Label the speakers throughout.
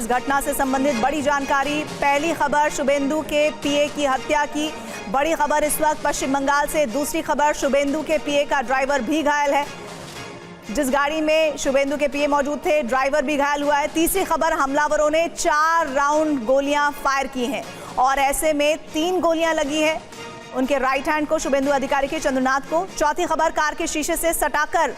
Speaker 1: इस घटना से संबंधित बड़ी जानकारी। पहली खबर शुभेंदु के पीए की हत्या की बड़ी खबर इस वक्त पश्चिम बंगाल से। दूसरी खबर शुभेंदु के पीए का ड्राइवर भी घायल है। जिस गाड़ी में शुभेंदु के पीए मौजूद थे ड्राइवर भी घायल हुआ है। तीसरी खबर हमलावरों ने 4 राउंड गोलियां फायर की हैं और ऐसे में 3 गोलियां लगी हैं उनके राइट हैंड को, शुभेंदु अधिकारी के चंद्रनाथ को। चौथी खबर कार के शीशे से सटाकर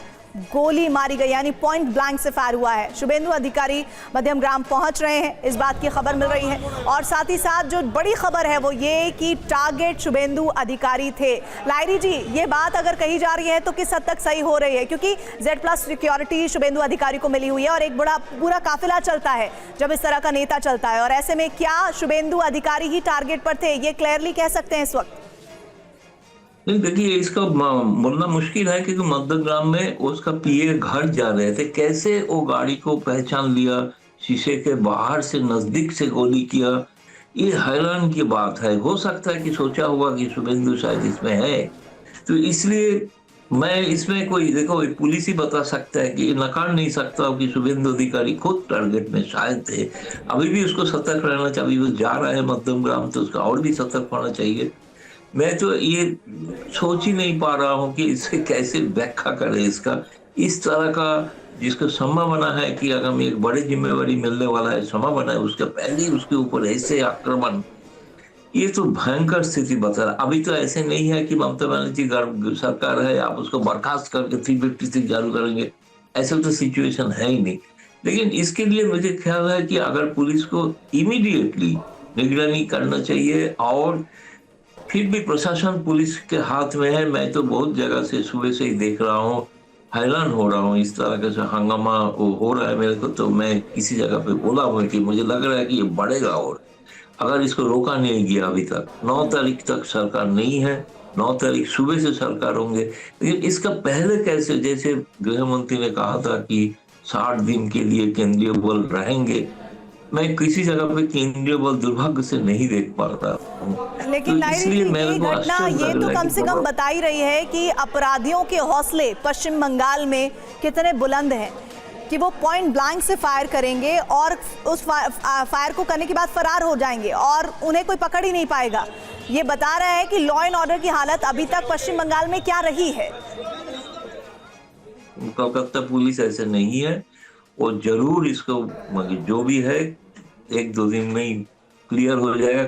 Speaker 1: गोली मारी गई, यानी पॉइंट ब्लैंक से फायर हुआ है। शुभेंदु अधिकारी मध्यम ग्राम पहुंच रहे हैं, इस बात की खबर मिल रही है। और साथ ही साथ जो बड़ी खबर है वो ये कि टारगेट शुभेंदु अधिकारी थे। लायरी जी, ये बात अगर कही जा रही है तो किस हद तक सही हो रही है? क्योंकि Z+ सिक्योरिटी शुभेंदु अधिकारी को मिली हुई है और एक बड़ा पूरा काफिला चलता है जब इस तरह का नेता चलता है, और ऐसे में क्या शुभेंदु अधिकारी ही टारगेट पर थे, ये क्लियरली कह सकते हैं इस वक्त?
Speaker 2: नहीं, देखिए इसका बोलना मुश्किल है क्योंकि मध्यग्राम में उसका पीए घर जा रहे थे। कैसे वो गाड़ी को पहचान लिया, शीशे के बाहर से नजदीक से गोली किया, ये हैरान की बात है। हो सकता है कि सोचा होगा कि शुभेंदु शायद इसमें है, तो इसलिए मैं इसमें कोई देखो पुलिस ही बता सकता है कि नकार नहीं सकता कि शुभेंदु अधिकारी खुद टारगेट में शायद थे। अभी भी उसको सतर्क रहना चाहिए। अभी वो जा रहा है मध्यग्राम तो उसका और भी सतर्क होना चाहिए। मैं तो ये सोच ही नहीं पा रहा हूँ कि इसे कैसे व्याख्या करें। इसका इस तरह का जिसको संभावना है कि आगामी एक बड़ी जिम्मेवारी मिलने वाला है, संभावना है, उसके पहले ही उसके ऊपर ऐसे आक्रमण, ये तो भयंकर स्थिति बता रहा। अभी तो ऐसे नहीं है कि ममता बनर्जी सरकार है, आप उसको बर्खास्त करके 356 जारी करेंगे, ऐसा तो सिचुएशन है ही नहीं। लेकिन इसके लिए मुझे ख्याल है कि अगर पुलिस को इमीडिएटली निगरानी करना चाहिए, और फिर भी प्रशासन पुलिस के हाथ में है। मैं तो बहुत जगह से सुबह से ही देख रहा हूँ, हैरान हो रहा हूँ इस तरह का हंगामा हो रहा है मेरे को। तो मैं किसी जगह पे बोला हूँ कि मुझे लग रहा है कि ये बढ़ेगा, और अगर इसको रोका नहीं गया अभी तक, 9 तारीख तक सरकार नहीं है, 9 तारीख सुबह से सरकार होंगे। लेकिन इसका पहले कैसे, जैसे गृह मंत्री ने कहा था कि 60 दिन के लिए केंद्रीय बल रहेंगे, मैं किसी जगह पे केंद्रीय बल दुर्भाग्य से नहीं देख पा रहा हूँ।
Speaker 1: लेकिन
Speaker 2: तो इसलिए
Speaker 1: ये घटना ये तो कम से कम बता ही रही है कि अपराधियों के हौसले पश्चिम बंगाल में कितने बुलंद हैं कि वो पॉइंट ब्लैंक से फायर करेंगे और उस फायर को करने के बाद फरार हो जाएंगे और उन्हें कोई पकड़ ही नहीं पाएगा। ये बता रहा है कि लॉ एंड ऑर्डर की हालत अभी तक पश्चिम बंगाल में क्या रही है।
Speaker 2: कोलकाता पुलिस ऐसे नहीं है, और जरूर इसको जो भी है 1-2 दिन में ही क्लियर हो जाएगा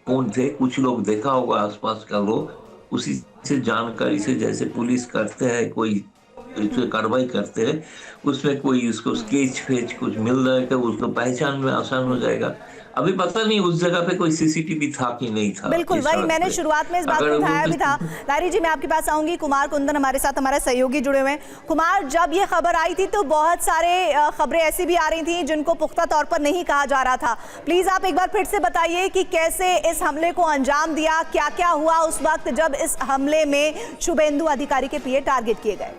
Speaker 2: कौन थे। कुछ लोग देखा होगा आसपास का लोग, उसी से जानकारी से जैसे पुलिस करते हैं, कोई कार्रवाई करते हैं, उसमें कोई उसको स्केच फेच कुछ मिल जाएगा, उसको पहचान में आसान हो जाएगा। अभी पता नहीं उस जगह पे कोई सीसीटीवी था कि नहीं था।
Speaker 1: बिल्कुल, वही मैंने शुरुआत में इस बात को उठाया भी था। लायरी जी, मैं आपके पास आऊंगी। कुमार कुंदन हमारे साथ, हमारे सहयोगी जुड़े हुए हैं। कुमार, जब ये खबर आई थी तो बहुत सारे खबरें ऐसी भी आ रही थी जिनको पुख्ता तौर पर नहीं कहा जा रहा था। प्लीज आप एक बार फिर से बताइए कि कैसे इस हमले को अंजाम दिया, क्या क्या हुआ उस वक्त जब इस हमले में शुभेंदु अधिकारी के पीए टारगेट किए गए।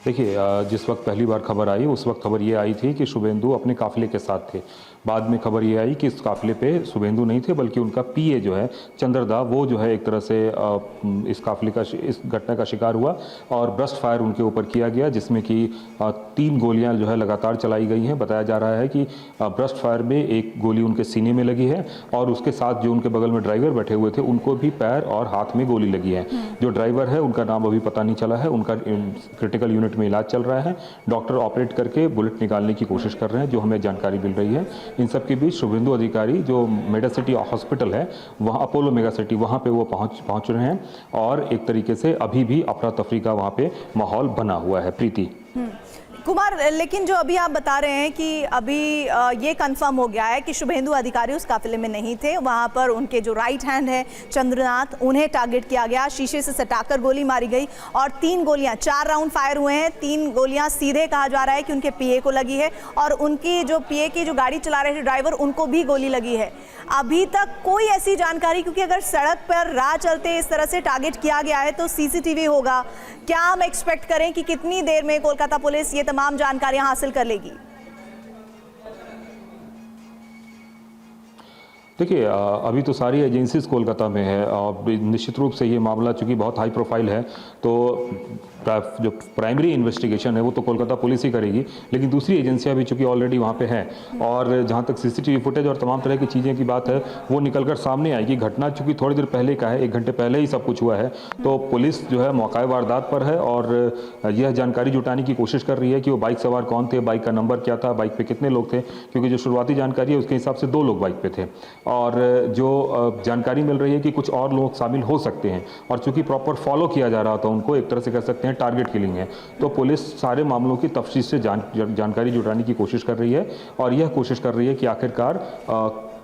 Speaker 3: देखिए, जिस वक्त पहली बार खबर आई उस वक्त खबर ये आई थी कि शुभेंदु अपने काफिले के साथ थे। बाद में खबर ये आई कि इस काफिले पे शुभेंदु नहीं थे बल्कि उनका पीए जो है चंद्रदा, वो जो है एक तरह से इस काफिले का इस घटना का शिकार हुआ और ब्रस्ट फायर उनके ऊपर किया गया, जिसमें कि 3 गोलियां जो है लगातार चलाई गई हैं। बताया जा रहा है कि ब्रस्ट फायर में एक गोली उनके सीने में लगी है और उसके साथ जो उनके बगल में ड्राइवर बैठे हुए थे उनको भी पैर और हाथ में गोली लगी है। जो ड्राइवर है उनका नाम अभी पता नहीं चला है, उनका क्रिटिकल यूनिट में इलाज चल रहा है। डॉक्टर ऑपरेट करके बुलेट निकालने की कोशिश कर रहे हैं, जो हमें जानकारी मिल रही है। इन सब के बीच शुभेंदु अधिकारी जो मेगा सिटी हॉस्पिटल है, वहाँ अपोलो मेगा सिटी, वहाँ पे वो पहुँच रहे हैं और एक तरीके से अभी भी अफरा तफरी का वहाँ पे माहौल बना हुआ है। प्रीति
Speaker 1: कुमार, लेकिन जो अभी आप बता रहे हैं कि अभी ये कंफर्म हो गया है कि शुभेंदु अधिकारी उस काफिले में नहीं थे, वहां पर उनके जो राइट हैंड है चंद्रनाथ, उन्हें टारगेट किया गया, शीशे से सटाकर गोली मारी गई और 3 गोलियां, 4 राउंड फायर हुए हैं। 3 गोलियां सीधे कहा जा रहा है कि उनके पीए को लगी है और उनकी जो पीए की जो गाड़ी चला रहे थे ड्राइवर, उनको भी गोली लगी है। अभी तक कोई ऐसी जानकारी, क्योंकि अगर सड़क पर राह चलते इस तरह से टारगेट किया गया है तो सीसीटीवी होगा, क्या हम एक्सपेक्ट करें कि कितनी देर में कोलकाता पुलिस ये तमाम जानकारियां हासिल कर लेगी?
Speaker 3: देखिए, अभी तो सारी एजेंसीज कोलकाता में है और निश्चित रूप से ये मामला चूंकि बहुत हाई प्रोफाइल है, तो जो प्राइमरी इन्वेस्टिगेशन है वो तो कोलकाता पुलिस ही करेगी, लेकिन दूसरी एजेंसियां भी चूंकि ऑलरेडी वहाँ पे हैं और जहाँ तक सीसीटीवी फुटेज और तमाम तरह की चीज़ें की बात है वो निकलकर सामने आएगी। घटना चूंकि थोड़ी देर पहले का है, 1 घंटे पहले ही सब कुछ हुआ है, तो पुलिस जो है मौका वारदात पर है और यह जानकारी जुटाने की कोशिश कर रही है कि वो बाइक सवार कौन थे, बाइक का नंबर क्या था, बाइक पे कितने लोग थे, क्योंकि जो शुरुआती जानकारी है उसके हिसाब से 2 लोग बाइक पे थे और जो जानकारी मिल रही है कि कुछ और लोग शामिल हो सकते हैं और चूंकि प्रॉपर फॉलो किया जा रहा था उनको, एक तरह से कह सकते हैं टारगेट किलिंग है, तो पुलिस सारे मामलों की तफसील से जानकारी जुटाने की कोशिश कर रही है और यह कोशिश कर रही है कि आखिरकार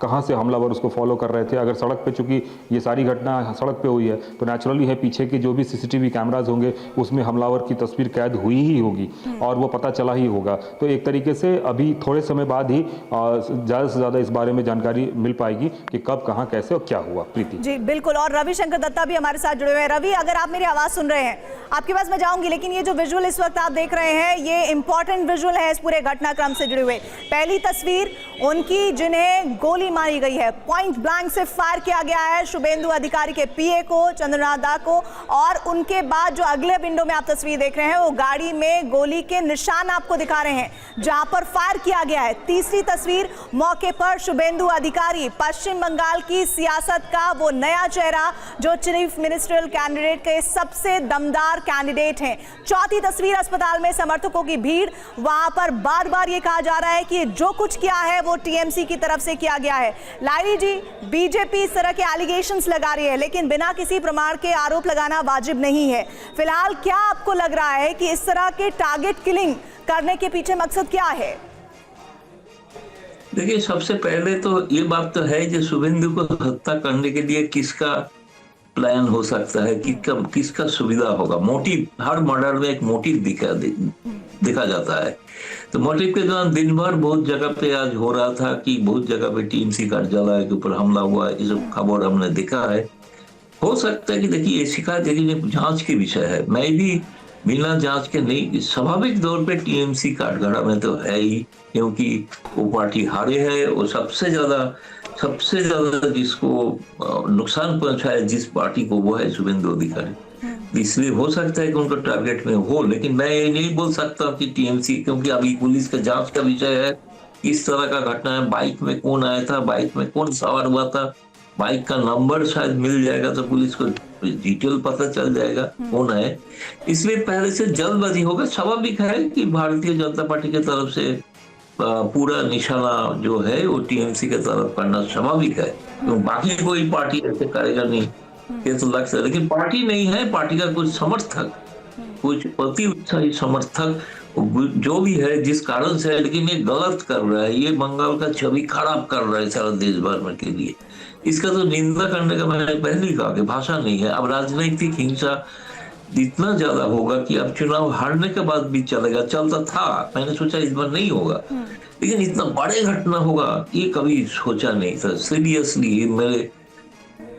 Speaker 3: कहाँ से हमलावर उसको फॉलो कर रहे थे। अगर सड़क पे, चूंकि ये सारी घटना सड़क पे हुई है, तो नेचुरली है पीछे के जो भी सीसीटीवी कैमराज होंगे उसमें हमलावर की तस्वीर कैद हुई ही होगी और वो पता चला ही होगा। तो एक तरीके से अभी थोड़े समय बाद ही ज़्यादा से ज़्यादा इस बारे में जानकारी मिल पाएगी कि कब, कहाँ, कैसे और क्या हुआ। प्रीति
Speaker 1: जी बिल्कुल, और रविशंकर दत्ता भी हमारे साथ जुड़े हुए हैं। रवि, अगर आप मेरी आवाज़ सुन रहे हैं, आपके पास मैं जाऊंगी, लेकिन ये जो विजुअल इस वक्त आप देख रहे हैं ये इंपॉर्टेंट विजुअल है इस पूरे घटनाक्रम से जुड़े हुए। पहली तस्वीर उनकी जिन्हें गोली मारी गई है, पॉइंट ब्लैंक से फायर किया गया है शुभेंदु अधिकारी के पीए को, चंद्रनाथ दा को, और उनके बाद जो अगले विंडो में आप तस्वीर देख रहे हैं वो गाड़ी में गोली के निशान आपको दिखा रहे हैं जहां पर फायर किया गया है। तीसरी तस्वीर, मौके पर शुभेंदु अधिकारी, पश्चिम बंगाल की सियासत का वो नया चेहरा जो चीफ मिनिस्ट्रियल कैंडिडेट के सबसे दमदार कैंडिडेट हैं। चौथी तस्वीर, अस्पताल में समर्थकों की भीड़, वहां पर बार बार ये कहा जा रहा है कि जो कुछ किया है वो टीएमसी की तरफ से किया गया है। लाइरी जी, बीजेपी इस तरह के एलिगेशंस लगा रही है लेकिन बिना किसी प्रमाण के आरोप लगाना वाजिब नहीं है। फिलहाल क्या आपको लग रहा है कि इस तरह के टारगेट किलिंग करने के पीछे मकसद क्या है?
Speaker 2: देखिए, सबसे पहले तो ये बात तो है कि शुभेंदु को हत्या करने के लिए किसका प्लान हो सकता है, किसका सुविधा होगा। मोटिव, हर मर्डर में एक मोटिव दिखा जाता है। तो मोटिव के दौरान दिन भर बहुत जगह पे आज हो रहा था कि बहुत जगह पे टीएमसी कार्यालय के ऊपर हमला हुआ, ये सब खबर हमने देखा है। हो सकता है कि देखिए ये शिकायत जांच के विषय है, मैं भी बिना जांच के नहीं, स्वाभाविक तौर पे टीएमसी काठगड़ा में तो है ही, क्योंकि वो पार्टी हारे है। वो सबसे ज्यादा जिसको नुकसान पहुंचाया जिस पार्टी को, वो है शुभेंदु अधिकारी। इसलिए हो सकता है कि उनका टारगेट में हो, लेकिन मैं ये नहीं बोल सकता कि टीएमसी, क्योंकि अभी पुलिस का जांच का विषय है। इस तरह का घटना है, बाइक में कौन आया था, बाइक में कौन सवार हुआ था, बाइक का नंबर शायद मिल जाएगा तो पुलिस को डिटेल पता चल जाएगा कौन है। इसलिए पहले से जल्दबाजी होगा। स्वाभाविक है कि भारतीय जनता पार्टी की तरफ से पूरा निशाना जो है वो टीएमसी की तरफ करना स्वाभाविक है, तो बाकी कोई पार्टी ऐसे करेगा नहीं, ये तो लगता है। लेकिन पार्टी नहीं है, पार्टी का कुछ समर्थक, कुछ अति उत्साही समर्थक जो भी है, जिस कारण से, लेकिन ये गलत कर रहा है, ये बंगाल का छवि खराब कर रहा है सारा देश भर में के लिए। इसका तो निंदा करने का मैंने पहले ही कहा कि भाषा नहीं है। अब राजनीतिक हिंसा इतना ज्यादा होगा कि अब चुनाव हारने के बाद भी चलता था, मैंने सोचा इस बार नहीं होगा, लेकिन इतना बड़े घटना होगा ये कभी सोचा नहीं था। सीरियसली मेरे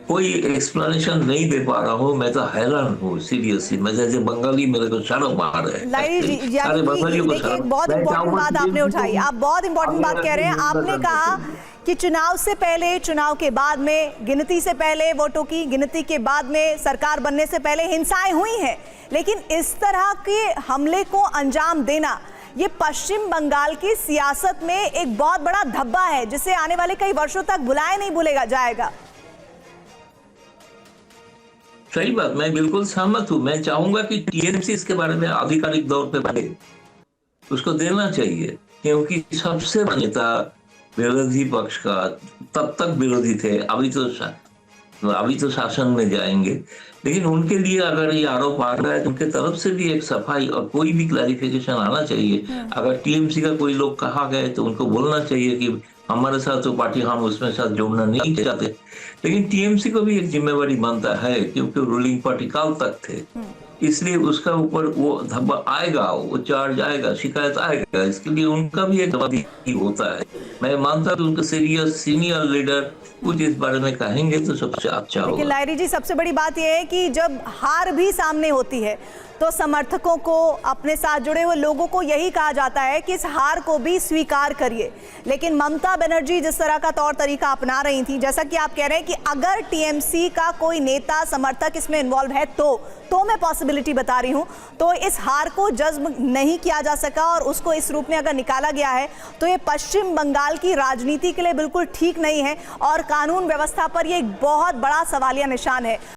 Speaker 2: कोई एक्सप्लेनेशन नहीं दे पा रहा हूँ, मैं तो हैरान हूँ सीरियसली। मैं जैसे बंगाली, मेरे को शर्म आ रहा है।
Speaker 1: लाइरी जी, देखिए बहुत इंपॉर्टेंट बात आपने उठाई, आप बहुत इंपॉर्टेंट बात कह रहे हैं। आपने कहा कि चुनाव से पहले, चुनाव के बाद में, गिनती से पहले वोटों की गिनती के बाद में, सरकार बनने से पहले हिंसाएं हुई हैं, लेकिन इस तरह के हमले को अंजाम देना ये पश्चिम बंगाल की सियासत में एक बहुत बड़ा धब्बा है जिसे आने वाले कई वर्षों तक भुलाया नहीं भूलेगा जाएगा।
Speaker 2: सही बात, मैं बिल्कुल सहमत हूँ। मैं चाहूंगा कि टीएमसी इसके बारे में आधिकारिक तौर पे बने, उसको देना चाहिए, क्योंकि सबसे बड़ा नेता विरोधी पक्ष का, तब तक विरोधी थे, अभी तो शासन में जाएंगे, लेकिन उनके लिए अगर ये आरोप आ रहा है तो उनके तरफ से भी एक सफाई और कोई भी क्लैरिफिकेशन आना चाहिए। अगर टीएमसी का कोई लोग कहा गए तो उनको बोलना चाहिए कि हमारे साथ तो पार्टी, हम उसमें साथ जोड़ना नहीं चाहते। लेकिन टीएमसी को भी एक जिम्मेवारी बनता है, क्योंकि रूलिंग पार्टी काल तक थे, इसलिए उसका ऊपर वो धब्बा आएगा, वो चार्ज आएगा, शिकायत आएगा, इसके लिए उनका भी एक जवाबदेही होता है। मैं मानता हूँ उनके सीनियर लीडर कुछ इस बारे में कहेंगे तो सबसे अच्छा होगा।
Speaker 1: लाइरी जी, सबसे बड़ी बात यह है कि जब हार भी सामने होती है तो समर्थकों को, अपने साथ जुड़े हुए लोगों को यही कहा जाता है कि इस हार को भी स्वीकार करिए। लेकिन ममता बनर्जी जिस तरह का तौर तरीका अपना रही थी, जैसा कि आप कह रहे हैं कि अगर टीएमसी का कोई नेता समर्थक इसमें इन्वॉल्व है तो मैं पॉसिबिलिटी बता रही हूं, तो इस हार को जज्ब नहीं किया जा सका और उसको इस रूप में अगर निकाला गया है तो ये पश्चिम बंगाल की राजनीति के लिए बिल्कुल ठीक नहीं है और कानून व्यवस्था पर ये एक बहुत बड़ा सवालिया निशान है।